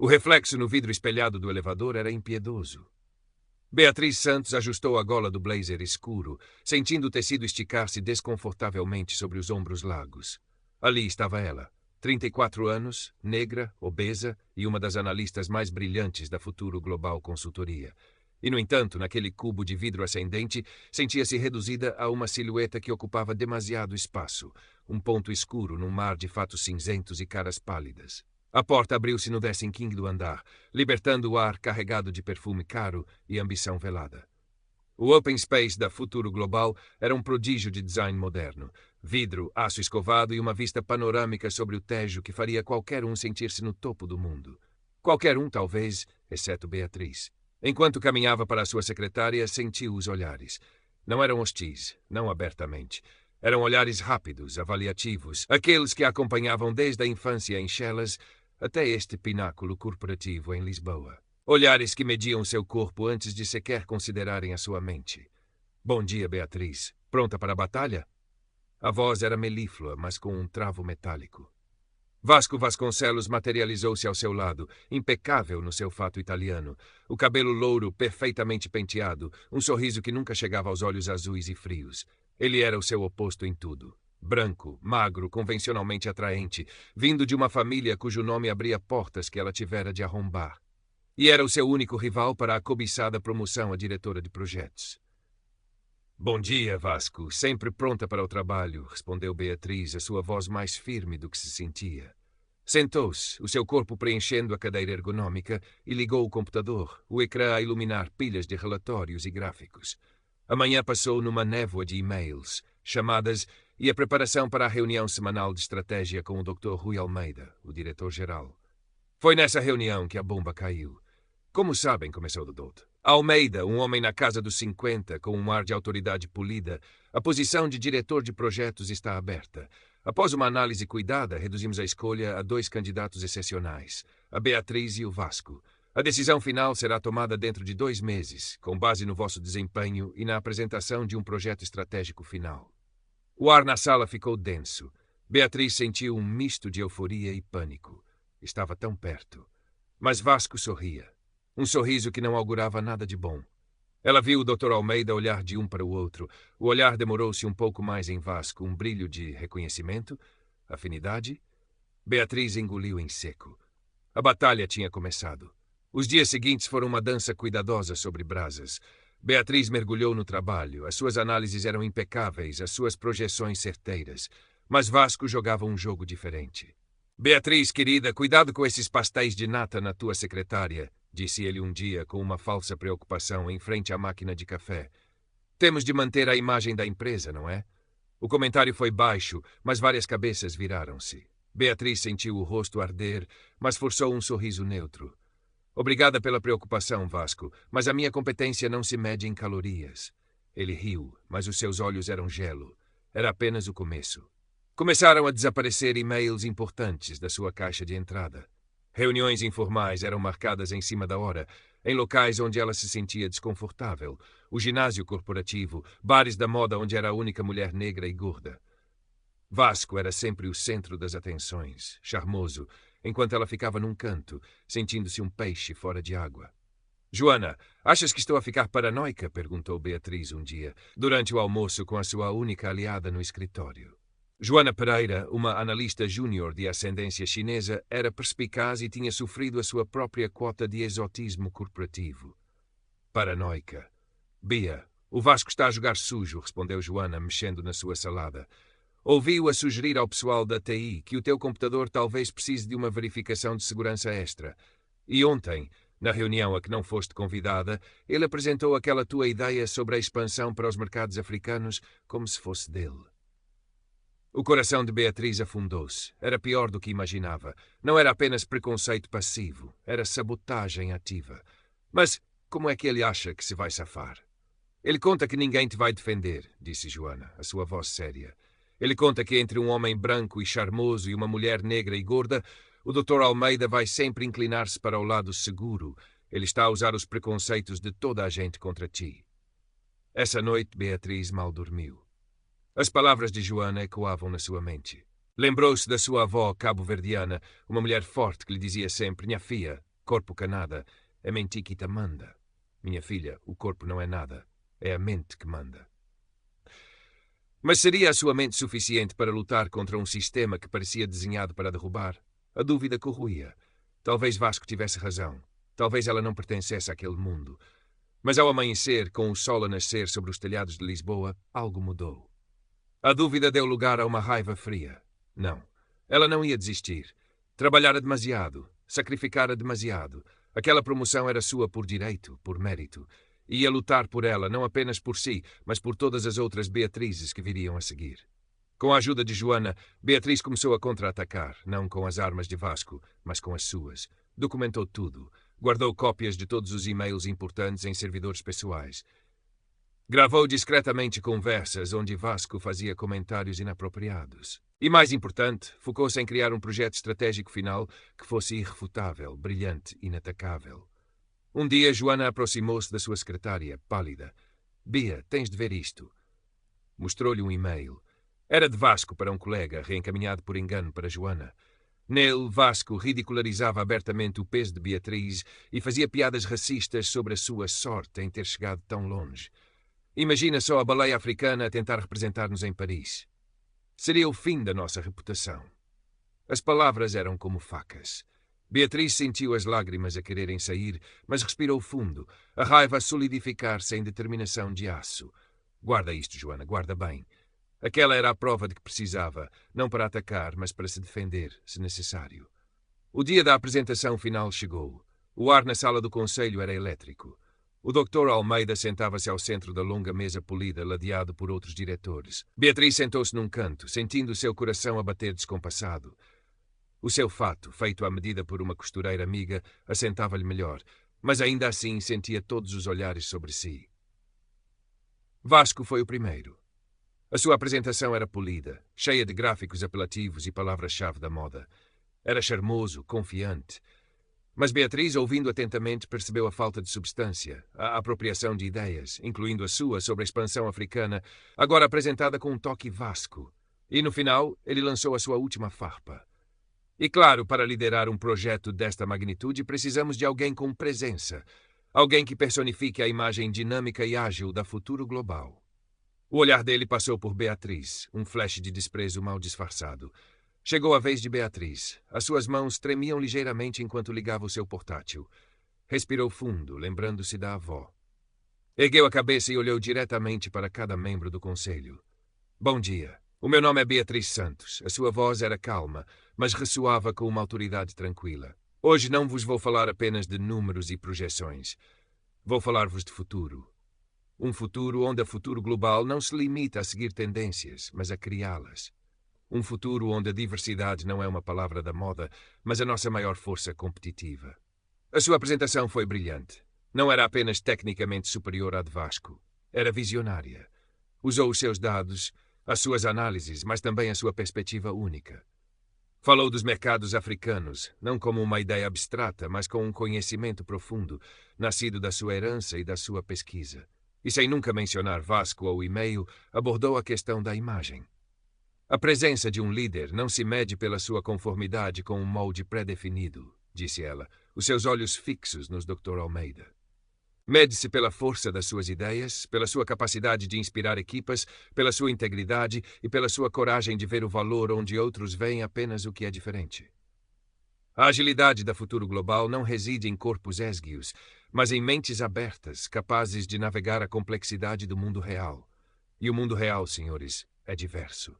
O reflexo no vidro espelhado do elevador era impiedoso. Beatriz Santos ajustou a gola do blazer escuro, sentindo o tecido esticar-se desconfortavelmente sobre os ombros largos. Ali estava ela, 34 anos, negra, obesa e uma das analistas mais brilhantes da Futuro Global Consultoria. E, no entanto, naquele cubo de vidro ascendente, sentia-se reduzida a uma silhueta que ocupava demasiado espaço, um ponto escuro num mar de fatos cinzentos e caras pálidas. A porta abriu-se no 15º andar, libertando o ar carregado de perfume caro e ambição velada. O Open Space da Futuro Global era um prodígio de design moderno. Vidro, aço escovado e uma vista panorâmica sobre o Tejo que faria qualquer um sentir-se no topo do mundo. Qualquer um, talvez, exceto Beatriz. Enquanto caminhava para a sua secretária, sentiu os olhares. Não eram hostis, não abertamente. Eram olhares rápidos, avaliativos, aqueles que a acompanhavam desde a infância em Chelas até este pináculo corporativo em Lisboa. Olhares que mediam seu corpo antes de sequer considerarem a sua mente. Bom dia, Beatriz. Pronta para a batalha? A voz era melíflua, mas com um travo metálico. Vasco Vasconcelos materializou-se ao seu lado, impecável no seu fato italiano, o cabelo louro perfeitamente penteado, um sorriso que nunca chegava aos olhos azuis e frios. Ele era o seu oposto em tudo. Branco, magro, convencionalmente atraente, vindo de uma família cujo nome abria portas que ela tivera de arrombar. E era o seu único rival para a cobiçada promoção a diretora de projetos. Bom dia, Vasco. Sempre pronta para o trabalho, respondeu Beatriz, a sua voz mais firme do que se sentia. Sentou-se, o seu corpo preenchendo a cadeira ergonômica, e ligou o computador, o ecrã a iluminar pilhas de relatórios e gráficos. A manhã passou numa névoa de e-mails, chamadas e a preparação para a reunião semanal de estratégia com o Dr. Rui Almeida, o diretor-geral. Foi nessa reunião que a bomba caiu. Como sabem, começou o doutor. Almeida, um homem na casa dos 50, com um ar de autoridade polida, a posição de diretor de projetos está aberta. Após uma análise cuidada, reduzimos a escolha a 2 candidatos excepcionais, a Beatriz e o Vasco. A decisão final será tomada dentro de 2 meses, com base no vosso desempenho e na apresentação de um projeto estratégico final. O ar na sala ficou denso. Beatriz sentiu um misto de euforia e pânico. Estava tão perto. Mas Vasco sorria. Um sorriso que não augurava nada de bom. Ela viu o Dr. Almeida olhar de um para o outro. O olhar demorou-se um pouco mais em Vasco, um brilho de reconhecimento? Afinidade? Beatriz engoliu em seco. A batalha tinha começado. Os dias seguintes foram uma dança cuidadosa sobre brasas. Beatriz mergulhou no trabalho. As suas análises eram impecáveis, as suas projeções certeiras. Mas Vasco jogava um jogo diferente. Beatriz, querida, cuidado com esses pastéis de nata na tua secretária, disse ele um dia com uma falsa preocupação em frente à máquina de café. Temos de manter a imagem da empresa, não é? O comentário foi baixo, mas várias cabeças viraram-se. Beatriz sentiu o rosto arder, mas forçou um sorriso neutro. Obrigada pela preocupação, Vasco, mas a minha competência não se mede em calorias. Ele riu, mas os seus olhos eram gelo. Era apenas o começo. Começaram a desaparecer e-mails importantes da sua caixa de entrada. Reuniões informais eram marcadas em cima da hora, em locais onde ela se sentia desconfortável. O ginásio corporativo, bares da moda onde era a única mulher negra e gorda. Vasco era sempre o centro das atenções, charmoso, enquanto ela ficava num canto, sentindo-se um peixe fora de água. Joana, achas que estou a ficar paranoica? Perguntou Beatriz um dia, durante o almoço com a sua única aliada no escritório. Joana Pereira, uma analista júnior de ascendência chinesa, era perspicaz e tinha sofrido a sua própria quota de exotismo corporativo. Paranoica. Bia, o Vasco está a jogar sujo, respondeu Joana, mexendo na sua salada. Ouvi-o a sugerir ao pessoal da TI que o teu computador talvez precise de uma verificação de segurança extra. E ontem, na reunião a que não foste convidada, ele apresentou aquela tua ideia sobre a expansão para os mercados africanos como se fosse dele. O coração de Beatriz afundou-se. Era pior do que imaginava. Não era apenas preconceito passivo, era sabotagem ativa. Mas como é que ele acha que se vai safar? Ele conta que ninguém te vai defender, disse Joana, a sua voz séria. Ele conta que entre um homem branco e charmoso e uma mulher negra e gorda, o Dr. Almeida vai sempre inclinar-se para o lado seguro. Ele está a usar os preconceitos de toda a gente contra ti. Essa noite Beatriz mal dormiu. As palavras de Joana ecoavam na sua mente. Lembrou-se da sua avó cabo-verdiana, uma mulher forte que lhe dizia sempre, minha filha, Corpo canada, é mente que te manda. Minha filha, o corpo não é nada. É a mente que manda. Mas seria a sua mente suficiente para lutar contra um sistema que parecia desenhado para derrubar? A dúvida corroía. Talvez Vasco tivesse razão. Talvez ela não pertencesse àquele mundo. Mas ao amanhecer, com o sol a nascer sobre os telhados de Lisboa, algo mudou. A dúvida deu lugar a uma raiva fria. Não, ela não ia desistir. Trabalhara demasiado, sacrificara demasiado. Aquela promoção era sua por direito, por mérito. Ia lutar por ela, não apenas por si, mas por todas as outras Beatrizes que viriam a seguir. Com a ajuda de Joana, Beatriz começou a contra-atacar, não com as armas de Vasco, mas com as suas. Documentou tudo. Guardou cópias de todos os e-mails importantes em servidores pessoais. Gravou discretamente conversas onde Vasco fazia comentários inapropriados. E, mais importante, focou-se em criar um projeto estratégico final que fosse irrefutável, brilhante, inatacável. Um dia, Joana aproximou-se da sua secretária, pálida. Bia, tens de ver isto. Mostrou-lhe um e-mail. Era de Vasco para um colega, reencaminhado por engano para Joana. Nele, Vasco ridicularizava abertamente o peso de Beatriz e fazia piadas racistas sobre a sua sorte em ter chegado tão longe. Imagina só a baleia africana a tentar representar-nos em Paris. Seria o fim da nossa reputação. As palavras eram como facas. Beatriz sentiu as lágrimas a quererem sair, mas respirou fundo, a raiva a solidificar-se em determinação de aço. Guarda isto, Joana, guarda bem. Aquela era a prova de que precisava, não para atacar, mas para se defender, se necessário. O dia da apresentação final chegou. O ar na sala do conselho era elétrico. O Dr. Almeida sentava-se ao centro da longa mesa polida, ladeado por outros diretores. Beatriz sentou-se num canto, sentindo o seu coração a bater descompassado. O seu fato, feito à medida por uma costureira amiga, assentava-lhe melhor, mas ainda assim sentia todos os olhares sobre si. Vasco foi o primeiro. A sua apresentação era polida, cheia de gráficos apelativos e palavras-chave da moda. Era charmoso, confiante. Mas Beatriz, ouvindo atentamente, percebeu a falta de substância, a apropriação de ideias, incluindo a sua sobre a expansão africana, agora apresentada com um toque Vasco. E no final, ele lançou a sua última farpa. E claro, para liderar um projeto desta magnitude, precisamos de alguém com presença. Alguém que personifique a imagem dinâmica e ágil da futuro global. O olhar dele passou por Beatriz, um flash de desprezo mal disfarçado. Chegou a vez de Beatriz. As suas mãos tremiam ligeiramente enquanto ligava o seu portátil. Respirou fundo, lembrando-se da avó. Ergueu a cabeça e olhou diretamente para cada membro do conselho. Bom dia. O meu nome é Beatriz Santos. A sua voz era calma, mas ressoava com uma autoridade tranquila. Hoje não vos vou falar apenas de números e projeções. Vou falar-vos de futuro. Um futuro onde a futuro global não se limita a seguir tendências, mas a criá-las. Um futuro onde a diversidade não é uma palavra da moda, mas a nossa maior força competitiva. A sua apresentação foi brilhante. Não era apenas tecnicamente superior à de Vasco. Era visionária. Usou os seus dados, as suas análises, mas também a sua perspectiva única. Falou dos mercados africanos, não como uma ideia abstrata, mas com um conhecimento profundo, nascido da sua herança e da sua pesquisa. E sem nunca mencionar Vasco ou e-mail, abordou a questão da imagem. A presença de um líder não se mede pela sua conformidade com um molde pré-definido, disse ela, os seus olhos fixos nos Dr. Almeida. Mede-se pela força das suas ideias, pela sua capacidade de inspirar equipas, pela sua integridade e pela sua coragem de ver o valor onde outros veem apenas o que é diferente. A agilidade da futuro global não reside em corpos esguios, mas em mentes abertas, capazes de navegar a complexidade do mundo real. E o mundo real, senhores, é diverso.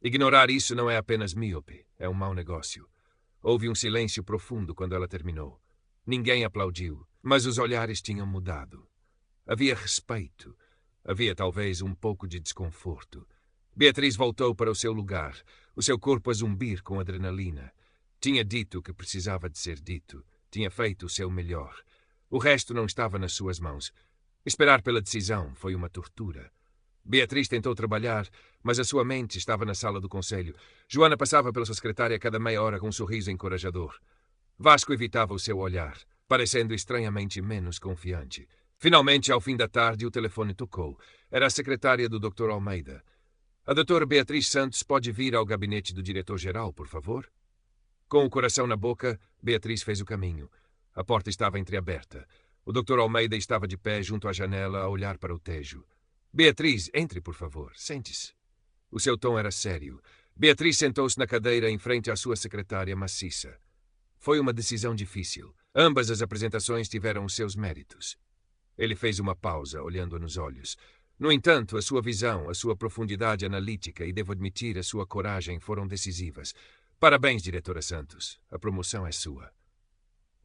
Ignorar isso não é apenas míope, é um mau negócio. Houve um silêncio profundo quando ela terminou. Ninguém aplaudiu, mas os olhares tinham mudado. Havia respeito. Havia talvez um pouco de desconforto. Beatriz voltou para o seu lugar, o seu corpo a zumbir com adrenalina. Tinha dito o que precisava de ser dito. Tinha feito o seu melhor. O resto não estava nas suas mãos. Esperar pela decisão foi uma tortura. Beatriz tentou trabalhar, mas a sua mente estava na sala do conselho. Joana passava pela sua secretária a cada meia hora com um sorriso encorajador. Vasco evitava o seu olhar, parecendo estranhamente menos confiante. Finalmente, ao fim da tarde, o telefone tocou. Era a secretária do Dr. Almeida. A doutora Beatriz Santos pode vir ao gabinete do diretor-geral, por favor? Com o coração na boca, Beatriz fez o caminho. A porta estava entreaberta. O Dr. Almeida estava de pé junto à janela a olhar para o Tejo. Beatriz, entre, por favor. Sente-se. O seu tom era sério. Beatriz sentou-se na cadeira em frente à sua secretária maciça. Foi uma decisão difícil. Ambas as apresentações tiveram os seus méritos. Ele fez uma pausa, olhando-a nos olhos. No entanto, a sua visão, a sua profundidade analítica e, devo admitir, a sua coragem foram decisivas. Parabéns, diretora Santos. A promoção é sua.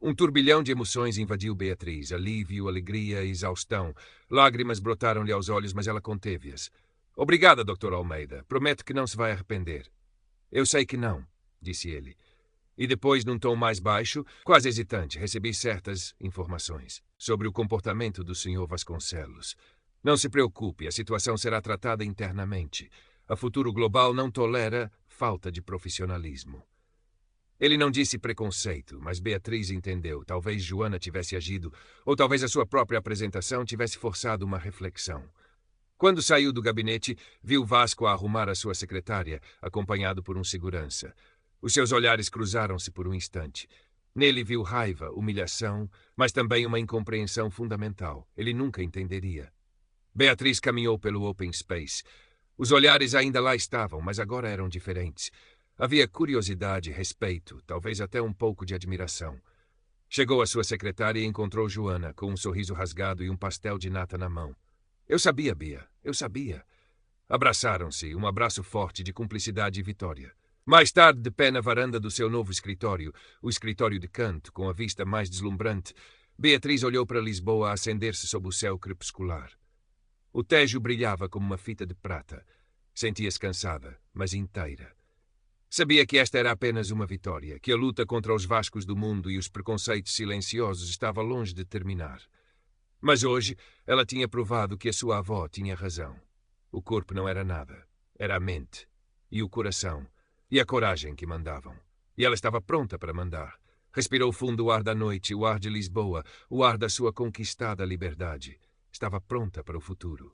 Um turbilhão de emoções invadiu Beatriz. Alívio, alegria, exaustão. Lágrimas brotaram-lhe aos olhos, mas ela conteve-as. Obrigada, Dr. Almeida. Prometo que não se vai arrepender. Eu sei que não, disse ele. E depois, num tom mais baixo, quase hesitante, recebi certas informações sobre o comportamento do Sr. Vasconcelos. Não se preocupe, a situação será tratada internamente. A Futuro Global não tolera falta de profissionalismo. Ele não disse preconceito, mas Beatriz entendeu. Talvez Joana tivesse agido, ou talvez a sua própria apresentação tivesse forçado uma reflexão. Quando saiu do gabinete, viu Vasco a arrumar a sua secretária, acompanhado por um segurança. Os seus olhares cruzaram-se por um instante. Nele viu raiva, humilhação, mas também uma incompreensão fundamental. Ele nunca entenderia. Beatriz caminhou pelo open space. Os olhares ainda lá estavam, mas agora eram diferentes. Havia curiosidade, respeito, talvez até um pouco de admiração. Chegou à sua secretária e encontrou Joana, com um sorriso rasgado e um pastel de nata na mão. Eu sabia, Bia, eu sabia. Abraçaram-se, um abraço forte de cumplicidade e vitória. Mais tarde, de pé na varanda do seu novo escritório, o escritório de canto, com a vista mais deslumbrante, Beatriz olhou para Lisboa acender-se sob o céu crepuscular. O Tejo brilhava como uma fita de prata. Sentia-se cansada, mas inteira. Sabia que esta era apenas uma vitória, que a luta contra os Vascos do mundo e os preconceitos silenciosos estava longe de terminar. Mas hoje ela tinha provado que a sua avó tinha razão. O corpo não era nada, era a mente, e o coração, e a coragem que mandavam. E ela estava pronta para mandar. Respirou fundo o ar da noite, o ar de Lisboa, o ar da sua conquistada liberdade. Estava pronta para o futuro.